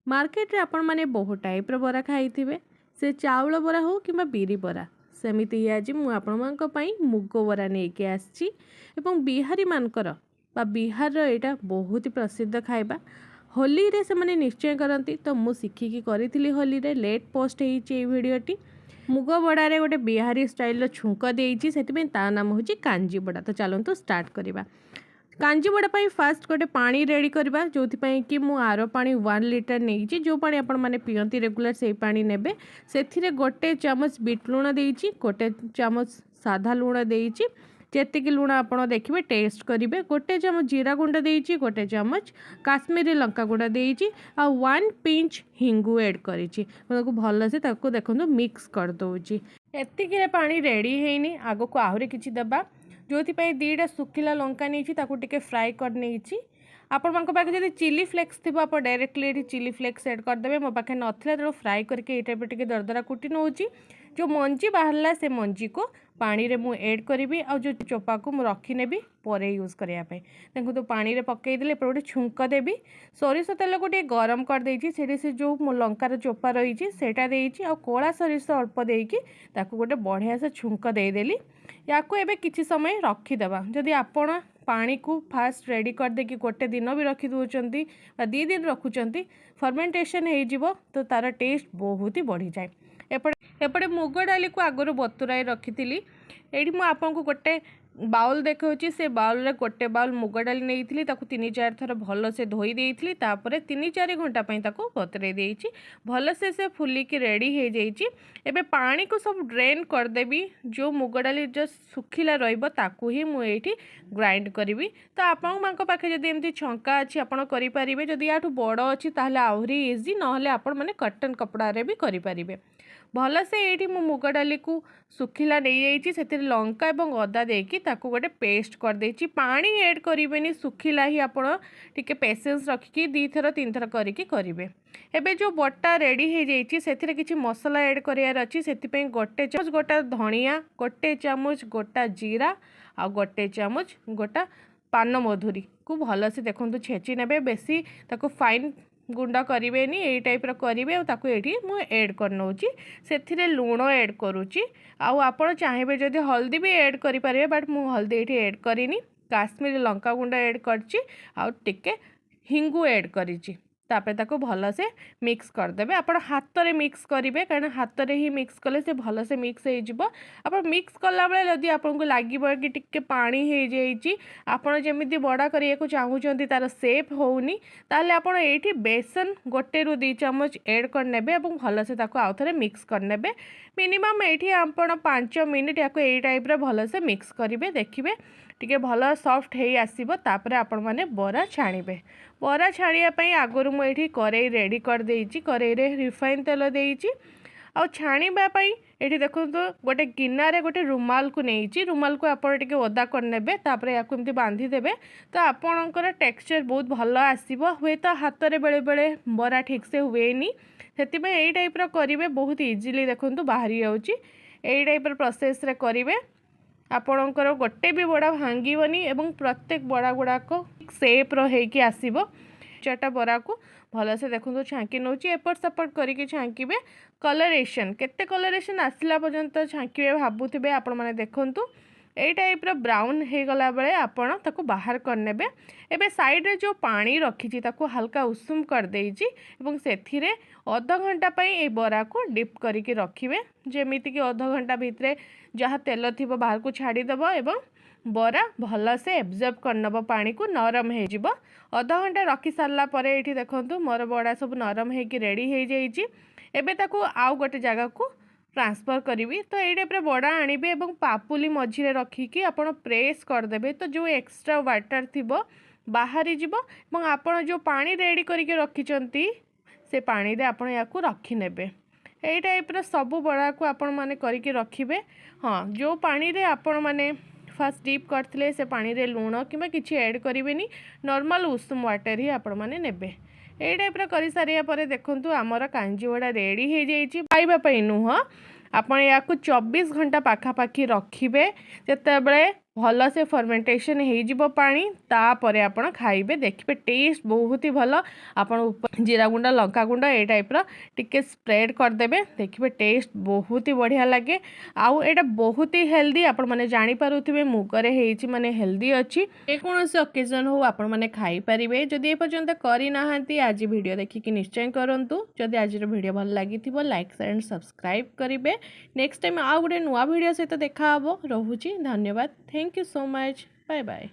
Market रे आपण माने बहुत टाइप रो बरा खाइथिबे से चाउल बरा हो किंबा बिरी बरा सेमिति ही आज मु आपण मानक पई मुग बरा नै के आछि एवं बिहारी मानकर बा बिहार रो एटा बहुत ही प्रसिद्ध खाइबा होली रे से माने निश्चय करंती तो मु सिखी की करिथिली होली रे लेट पोस्ट हेछि ए वीडियोटी मुग बड़ा रे गोटे बिहारी स्टाइल रो छुंक देइछि सेति में ता नाम होछि कांजी बड़ा। तो चलंतु स्टार्ट करिबा। कांजी बड़ा पाई फास्ट गोटे पानी रेडी करवा जो कि मु आर पानी 1 लिटर नहीं जो पानी आपण माने पियंती रेगुलर से पानी नेबे से गोटे चामच बीट लुण देइछि गोटे चामच साधा लुण देइछि जेतिक लुण आपण देखिबे टेस्ट करिवे गोटे चामच जीरा गुंड देइछि गोटे चामच काश्मीरी लंका गुंड देइछि आ 1 पिंच हिंगू ऐड करिछि ताको भल से ताको देखंतु मिक्स कर दोछि एतिक रे पानी रेडी हेइनी आगो को आहुरी किछि दबा जो दीटा सुखिला लंका नहीं फ्राए कर नहीं आपण मान पाखे जब चिली फ्लेक्स थी आप डायरेक्टली ये चिली फ्लेक्स एड करदे मो पाखे नाला तेणु फ्राए करके ये टाइप टे दरदरा कुटी नौ जो मंजी बाहरला से मंजी को पानी रे मु ऐड करी आ जो चोपा को मु रखी पर यूज करने देखो तो पानी रे पकईदे गोटे छुंक देवी सोरिष तेल को गरम कर से जो लंकार चोपा रही है आ कला सोरिष अल्प देकी गोटे बढ़िया से छुंक देदेली या कि समय रखीदे जदि आपण पानी को फास्ट रेडी कर देकी गोटे दिन भी रखी दूसरी 2 दिन रखुंट फर्मेंटेशन हो तो तार टेस्ट बहुत ही बढ़ी जाए। एपटे मुग डाली को आगु बतुराई रखी ये मुझे आपको गोटे बाउल देखा से बाउल रे गोटे बाउल मुग डाली नहीं 3-4 थर भल से धोई देइथिली तापरे 3-4 घंटा बतरे देइछि भल से फुलिकी रेडी हो जाइछि। एबे पानी को सब ड्रेन करदेवी जो मुग डाली जो सुखिला रहिबो ताकू ही मु एठी ग्राइंड करी तो आपण मानक पाखे जदि एमती छंका अछि आपण करि परिबे जदि याठू बड़ अछि ताहले आहुरी इजी नहले आपण माने कॉटन कपड़ा रे भी करि परिबे भल से ये मुग डाली को सुखिला नहीं जाइए लंका और अदा देकी गोटे पेस्ट कर देछि पानी ऐड करें सुखिला ही आप पेसेंस रखिकी 2 थर 3 थर करके करेंगे। एबे जो बटा रेडी हो जाइए से किसी मसला ऐड करार अच्छी से गोटे चामच गोटा धनिया गोटे चामच गोटा जीरा आ गोटे चामच गोटा पान मधुरी को भल से देखो छेची ने बेसी फाइन गुंड करेंगे यही टाइप करेंगे ये मुझे ऐड कर नौची से लुण ऐड करुच्ची आपण चाहिए जदि हल्दी भी ऐड करें बट मु हल्दी ये ऐड करनी काश्मीरी लंका गुंड ऐड करची टिके हिंगू ऐड करी तापर ताको भल से मिक्स करदे आप हाथ में मिक्स करेंगे कारण हाथ में ही मिक्स कले से भल से मिक्स हो मिक्स कला बेले जदि आपको लगे कि टिके पानी हो जाइए आपड़ जमी बड़ा करने को चाहूँगी तार सेप होनी ताले आपड़ ये बेसन 1-2 चामच ऐड करने भल से आउ थे मिक्स करने मिनिमम ये आप 5 मिनिट या टाइप भल से मिक्स करेंगे देखिए टिके भल सॉफ्ट हो आसो तापर आपण मैंने बरा छाणीबे बरा छाणिया आगुरी मुझे कड़ई रेडी कर देइछि कड़ई रे रिफाइन तेल देइछि आ छाणीबा ये देखो तो गोटे गिनारे गोटे रुमाल को नहीं रुमाल को आप ओदा करने या बांधी देबे तो आपणकर टेक्सचर बहुत भल आसो हुए तो हाथ में बेले बेले बरा ठीक से हुएनी से यही टाइप करेंगे बहुत इजिली देखो बाहरी जाऊँगी यही टाइप प्रोसेस रे करेंगे आपणकर गोटे भी बड़ा भांगीबनी एवं प्रत्येक बड़ा गुड़ाक सेप रही आसो चार्टा बरा को भल से देखो छांकी नौ एपट सेपट करके छांकीबे कलरेशन केते कलरेशन आसला पर्यंत छांकीबे भाबुथिबे आपण माने देखंतु यही टाइप ब्राउन हो गला बेले आपण ताको बाहर करने एबे साइड रे जो पानी रखी ताको हल्का उषुम कर देइछि एवं सेथिरे अध घंटा ये बरा को डिप करके रखिए जमीती कि अध घंटा भितर जहाँ तेल थी बाहर को छाड़ीदेव एवं बरा भल से एब्जर्व करनब पानी को नरम हो अध घंटा रखी सारा पर ये देखो मोर बड़ा सब नरम हो रेडी हो जाइए एबे ताको आउ गोटे जगह को ट्रांसफर करी तो ये टाइप बड़ा आणवे पापुली मझे रखिकी आप प्रेस करदे तो जो एक्स्ट्रा वाटर थी बाहरी जीव आपण जो पानी रेडी करके रखी से पानी रे आपण या रखी नेबे यही टाइप सबू बड़ा को आपण माने करके रखिबे। हाँ जो पानी रे आपण माने फास्ट डीप करथिले से पानी रे लूण किंबा किछि ऐड करिवेनी नॉर्मल उषुम वाटर ही आपण माने नेबे यही टाइप कर सारिया पर देखंतु आमर कांजी वड़ा रेडी हो जाइए खाइबा पई नुह आपण या 24 घंटा पाखापाखी रखिबे जेतेबेले भल से फर्मेंटेशन हो पानी तापर आपण खाइबे देखिए टेस्ट बहुत ही भल आपण जीरा गुंड लंका गुंड ए टाइप टिके स्प्रेड करदेबे देखिए टेस्ट बहुत ही बढ़िया लगे आउ एटा बहुत ही हेल्दी आपण माने जानि पारुथिबे मुगरे हेची माने हेल्दी अछि जेकोनोसी ओकेजन हो आपण माने खाई परिबे जदि ए पर्यंत करि नाहंती आज वीडियो देखि निश्चय करंतु जदि आज वीडियो भल लागिथिबो लाइक शेयर एंड सब्सक्राइब करिवे नेक्स्ट टाइम आ गुटे नुआ वीडियो सहित देखा हबो रहुची धन्यवाद thank you so much bye bye.